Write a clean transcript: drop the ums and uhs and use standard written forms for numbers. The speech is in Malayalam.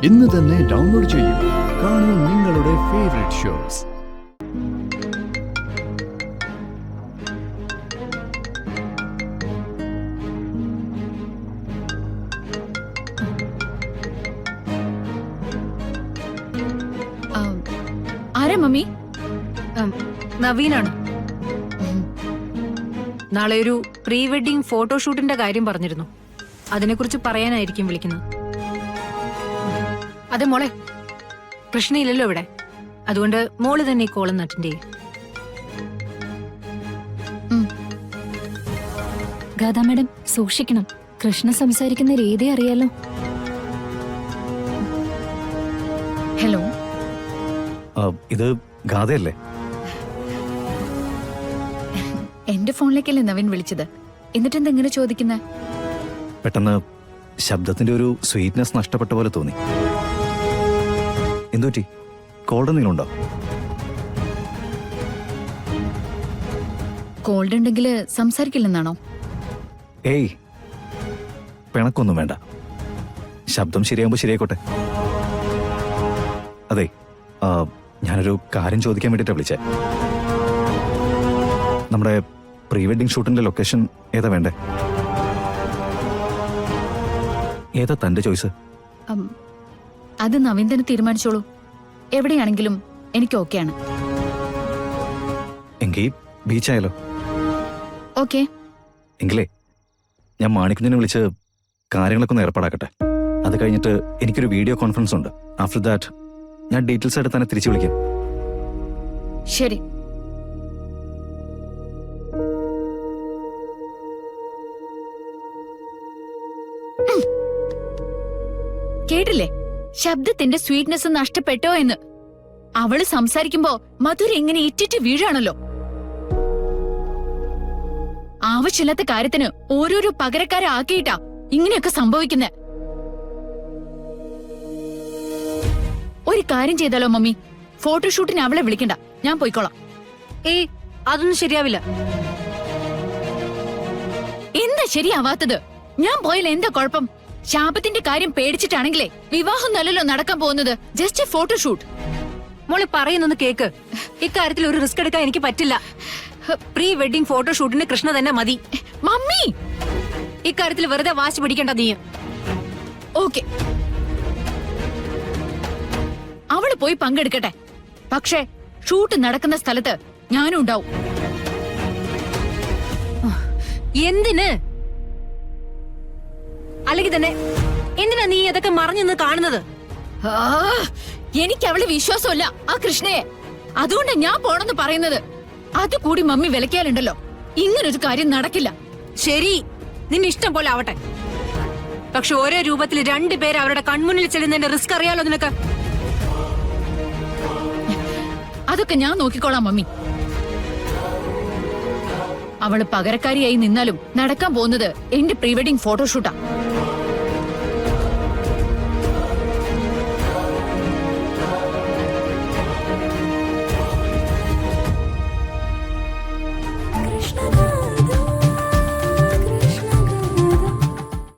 ഇന്ന് തന്നെ ഡൗൺലോഡ് ചെയ്യൂ. കാണൂ നിങ്ങളുടെ ഫേവറേറ്റ് ഷോസ്. ആരാ മമ്മി? നവീനാണ്. നാളെ ഒരു പ്രീ വെഡിങ് ഫോട്ടോഷൂട്ടിന്റെ കാര്യം പറഞ്ഞിരുന്നു. അതിനെക്കുറിച്ച് പറയാനായിരിക്കും വിളിക്കുന്നത്. അതെ മോളെ, കൃഷ്ണയില്ലല്ലോ ഇവിടെ. അതുകൊണ്ട് മോള് തന്നെ ഈ കോളം അറ്റൻഡ് ചെയ്യും. ഗാഥാ മാഡം സൂക്ഷിക്കണം. കൃഷ്ണ സംസാരിക്കുന്ന രീതി അറിയാലോ. ഹലോ, ഇത് ഗാഥയല്ലേ? എന്റെ ഫോണിലേക്കല്ലേ നവീൻ വിളിച്ചത്. എന്നിട്ടെന്താ ഇങ്ങനെ ചോദിക്കുന്നേ? പെട്ടെന്ന് ശബ്ദത്തിന്റെ ഒരു സ്വീറ്റ്നെസ് നഷ്ടപ്പെട്ട പോലെ തോന്നി. എന്തുപറ്റി? കോൾഡ് എന്തെങ്കിലും ഉണ്ടോ? കോൾഡ് ഉണ്ടെങ്കിൽ സംസാരിക്കില്ലെന്നാണോ? ഏയ്, പിണക്കൊന്നും വേണ്ട. ശബ്ദം ശരിയാകുമ്പോ ശരിയായിക്കോട്ടെ. അതെ, ഞാനൊരു കാര്യം ചോദിക്കാൻ വേണ്ടിട്ടാ വിളിച്ചേ. നമ്മുടെ പ്രീ വെഡിങ് ഷൂട്ടിന്റെ ലൊക്കേഷൻ ഏതാ വേണ്ടേ? ഏതാ തന്റെ ചോയ്സ്? അത് നവീൻ തന്നെ തീരുമാനിച്ചോളൂ. എവിടെയാണെങ്കിലും എനിക്ക് ഓക്കെയാണ്. എങ്കിൽ ബീച്ചായാലോ? ഓക്കെ. എങ്കിലേ ഞാൻ മാണിക്കുഞ്ഞിനെ വിളിച്ച് കാര്യങ്ങളൊക്കെ ഒന്ന് ഏർപ്പാടാക്കട്ടെ. അത് കഴിഞ്ഞിട്ട് എനിക്കൊരു വീഡിയോ കോൺഫറൻസ് ഉണ്ട്. ആഫ്റ്റർ ദാറ്റ് ഞാൻ ഡീറ്റെയിൽസ് ആയിട്ട് തന്നെ തിരിച്ചു വിളിക്കാം. ശരി. കേട്ടില്ലേ ശബ്ദത്തിന്റെ സ്വീറ്റ്നെസ് നഷ്ടപ്പെട്ടോ എന്ന്? അവള് സംസാരിക്കുമ്പോ മധുര എങ്ങനെ ഇറ്റിറ്റ് വീഴാണല്ലോ. ആവശ്യമില്ലാത്ത കാര്യത്തിന് ഓരോരോ പകരക്കാരെ ആക്കിയിട്ടാ ഇങ്ങനെയൊക്കെ സംഭവിക്കുന്നെ. ഒരു കാര്യം ചെയ്താലോ മമ്മി? ഫോട്ടോഷൂട്ടിന് അവളെ വിളിക്കണ്ട, ഞാൻ പോയിക്കോളാം. ഏയ്, അതൊന്നും ശരിയാവില്ല. എന്താ ശരിയാവാത്തത്? ഞാൻ പോയാൽ എന്താ കുഴപ്പം? ശാപത്തിന്റെ കാര്യം പേടിച്ചിട്ടാണെങ്കിലേ വിവാഹം നല്ലല്ലോ നടക്കാൻ പോകുന്നത്. Just photoshoot. മോള് പറയുന്നൊന്ന് കേക്ക്. ഇക്കാര്യത്തിൽ ഒരു റിസ്ക് എടുക്കാൻ എനിക്ക് പറ്റില്ല. പ്രീ വെഡിങ് ഫോട്ടോഷൂട്ടിന് കൃഷ്ണ തന്നെ മതി. മമ്മി, ഇക്കാര്യത്തിൽ വെറുതെ വാശി പിടിക്കേണ്ട നീ. ഓക്കെ, അവള് പോയി പങ്കെടുക്കട്ടെ. പക്ഷേ ഷൂട്ട് നടക്കുന്ന സ്ഥലത്ത് ഞാനും ഉണ്ടാവും. എന്തിന്? അല്ലെങ്കിൽ തന്നെ എന്തിനാ നീ അതൊക്കെ മറഞ്ഞു നിന്ന് കാണുന്നത്? എനിക്ക് അവളെ വിശ്വാസമല്ല, ആ കൃഷ്ണയെ. അതുകൊണ്ട് ഞാൻ പോണെന്ന് പറയുന്നത്. അതുകൂടി മമ്മി വിലക്കിയാലുണ്ടല്ലോ ഇങ്ങനൊരു കാര്യം നടക്കില്ല. ശരി, നിന്റെ ഇഷ്ടം പോലെ ആവട്ടെ. പക്ഷെ ഓരോ രൂപത്തിൽ രണ്ടുപേര് അവരുടെ കൺമുന്നിൽ ചെല്ലുന്നതിന്റെ റിസ്ക് അറിയാലോ നിനക്ക്. അതൊക്കെ ഞാൻ നോക്കിക്കോളാം മമ്മി. അവള് പകരക്കാരിയായി നിന്നാലും നടക്കാൻ പോകുന്നത് എന്റെ പ്രീ വെഡിങ് ഫോട്ടോഷൂട്ടാ.